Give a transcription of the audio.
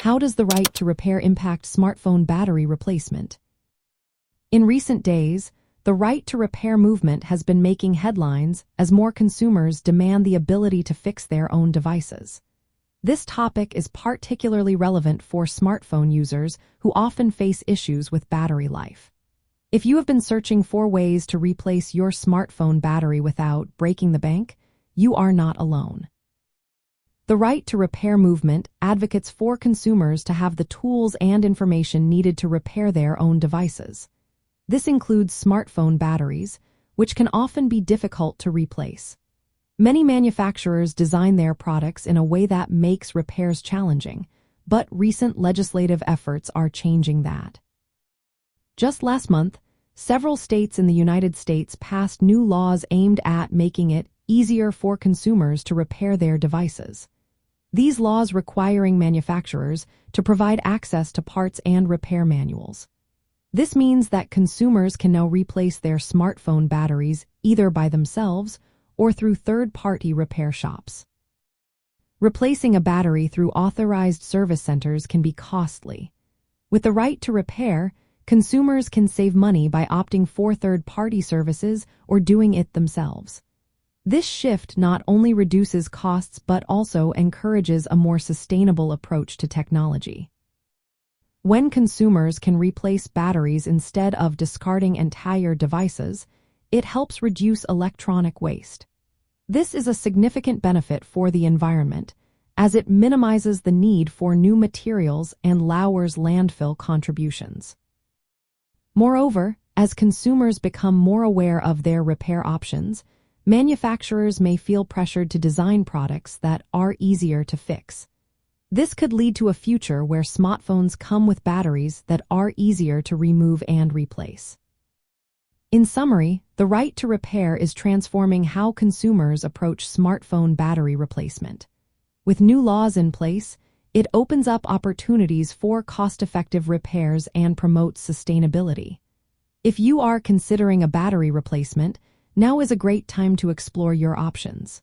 How does the right to repair impact smartphone battery replacement? In recent days, the right to repair movement has been making headlines as more consumers demand the ability to fix their own devices. This topic is particularly relevant for smartphone users who often face issues with battery life. If you have been searching for ways to replace your smartphone battery without breaking the bank, you are not alone. The right to repair movement advocates for consumers to have the tools and information needed to repair their own devices. This includes smartphone batteries, which can often be difficult to replace. Many manufacturers design their products in a way that makes repairs challenging, but recent legislative efforts are changing that. Just last month, several states in the United States passed new laws aimed at making it easier for consumers to repair their devices. These laws requiring manufacturers to provide access to parts and repair manuals. This means that consumers can now replace their smartphone batteries either by themselves or through third-party repair shops. Replacing a battery through authorized service centers can be costly. With the right to repair, consumers can save money by opting for third-party services or doing it themselves. This shift not only reduces costs but also encourages a more sustainable approach to technology. When consumers can replace batteries instead of discarding entire devices, it helps reduce electronic waste. This is a significant benefit for the environment, as it minimizes the need for new materials and lowers landfill contributions. Moreover, as consumers become more aware of their repair options, manufacturers may feel pressured to design products that are easier to fix. This could lead to a future where smartphones come with batteries that are easier to remove and replace. In summary, the right to repair is transforming how consumers approach smartphone battery replacement. With new laws in place, it opens up opportunities for cost-effective repairs and promotes sustainability. If you are considering a battery replacement, now is a great time to explore your options.